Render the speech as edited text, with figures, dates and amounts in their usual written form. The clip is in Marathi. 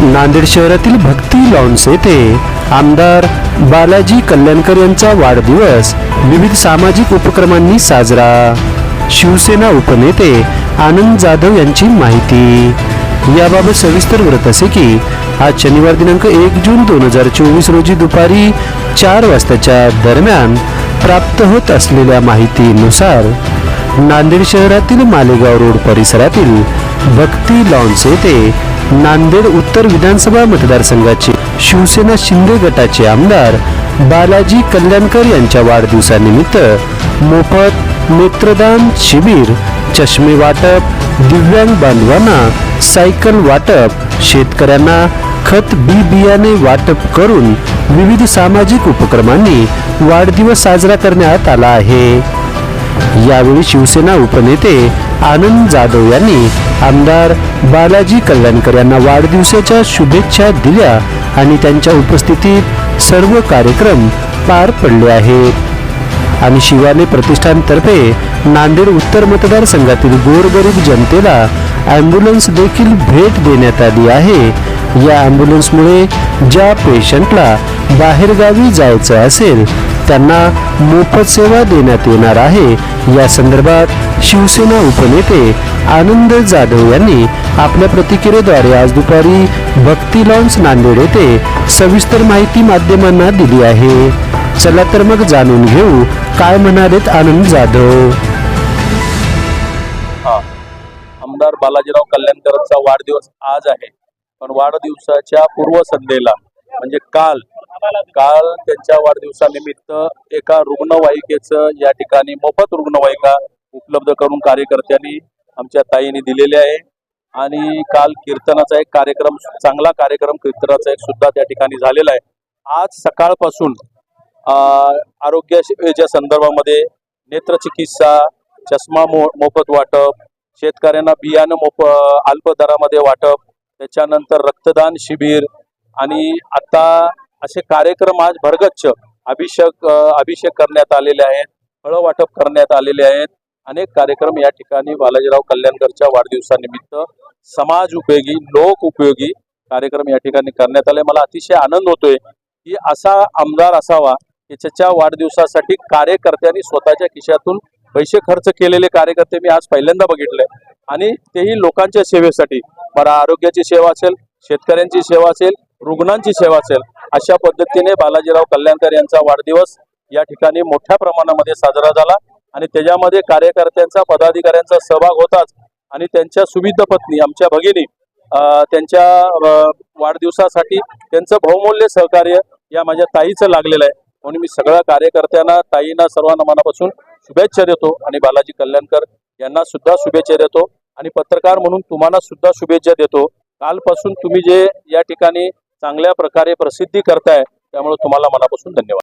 नांदेड शहरातील भक्ती लॉन्स येथे आमदार बालाजी कल्याणकर यांचा वाढदिवस विविध सामाजिक उपक्रमांनी साजरा। शिवसेना उपनेते आनंद जाधव यांची माहिती। याबाबत सविस्तर वृत्त असे की आज शनिवार दिनांक 1 जून 2024 रोजी दुपारी 4 वाजताच्या दरम्यान प्राप्त होत असलेल्या माहितीनुसार नांदेड शहरातील मालेगाव रोड परिसरातील भक्ती लॉन्स येथे नांदेड उत्तर विधानसभा मतदारसंघाचे शिवसेना शिंदे गटाचे आमदार बालाजी कल्याणकर यांच्या वाढदिवसानिमित्त मोफत नेत्रदान शिबिर, चष्मे वाटप, दिव्यांग बांधवांना सायकल वाटप, शेतकऱ्यांना खत बियाणे वाटप करून विविध सामाजिक उपक्रमांनी वाढदिवस साजरा करण्यात आला आहे। यावेळी शिवसेना उपनेते आनंद जाधव यांनी आमदार बालाजी कल्याणकर यांना वाढदिवसाच्या शुभेच्छा दिल्या आणि त्यांच्या उपस्थितीत सर्व कार्यक्रम पार पडले आहेत। आणि शिवाने प्रतिष्ठानतर्फे नांदेड उत्तर मतदारसंघातील गोरगरीब जनतेला ॲम्ब्युलन्स देखील भेट देण्यात आली आहे। या ॲम्ब्युलन्समुळे ज्या पेशंटला बाहेरगावी जायचं असेल त्यांना मोफत सेवा देण्यात येणार आहे। या संदर्भात शिवसेना उपनेते आनंद जाधव यांनी आपल्या प्रतिक्रियेद्वारे आज दुपारी भक्ती लॉन्स नांदेड येथे सविस्तर माहिती माध्यमांना दिली आहे। चला तर मग जाणून घेऊ काय म्हणालेत आनंद जाधव। आमदार बालाजीराव कल्याणकरांचा वाढदिवस आज आहे, पण वाढदिवसाच्या पूर्वसंध्येला म्हणजे काल त्यांच्या वाढदिवसानिमित्त एका रुग्णवाहिकेचं या ठिकाणी मोफत रुग्णवाहिका उपलब्ध करून कार्यकर्त्यांनी आमच्या ताईंनी दिलेले आहे। आणि काल कीर्तनाचा एक कार्यक्रम, चांगला कार्यक्रम कीर्तनाचा एक सुद्धा त्या ठिकाणी झालेला आहे। आज सकाळपासून आरोग्य सेवेच्या संदर्भामध्ये नेत्रचिकित्सा, चष्मा मोफत वाटप, शेतकऱ्यांना बियाणं अल्प दरामध्ये वाटप, त्याच्यानंतर रक्तदान शिबिर आणि आता असे कार्यक्रम आज भरगच्च अभिषेक करण्यात आलेले आहेत, फळं वाटप करण्यात आलेले आहेत। अनेक कार्यक्रम या ठिकाणी बालाजीराव कल्याणकरच्या वाढदिवसानिमित्त समाज उपयोगी, लोक उपयोगी कार्यक्रम या ठिकाणी करण्यात आले। मला अतिशय आनंद होतोय की असा आमदार असावा की त्याच्या वाढदिवसासाठी कार्यकर्त्यांनी स्वतःच्या खिशातून पैसे खर्च केलेले कार्यकर्ते मी आज पहिल्यांदा बघितले, आणि तेही लोकांच्या सेवेसाठी। मला आरोग्याची सेवा असेल, शेतकऱ्यांची सेवा असेल, रुग्णांची सेवा असेल, अशा पद्धतीने बालाजीराव कल्याणकर यांचा वाढदिवस या ठिकाणी मोठ्या प्रमाणामध्ये साजरा झाला आणि त्याच्यामध्ये कार्यकर्त्यांचा, पदाधिकाऱ्यांचा सहभाग होताच। आणि त्यांच्या सुविध पत्नी आमच्या भगिनी त्यांच्या वाढदिवसासाठी त्यांचं बहुमूल्य सहकार्य या माझ्या ताईचं लागलेलं आहे, म्हणून मी सगळ्या कार्यकर्त्यांना, ताईंना, सर्वांना मनापासून शुभेच्छा देतो आणि बालाजी कल्याणकर यांना सुद्धा शुभेच्छा देतो आणि पत्रकार म्हणून तुम्हाला सुद्धा शुभेच्छा देतो। कालपासून तुम्ही जे या ठिकाणी चांगल्या प्रकारे प्रसिद्धी करताय त्यामुळे तुम्हाला मनापासून धन्यवाद।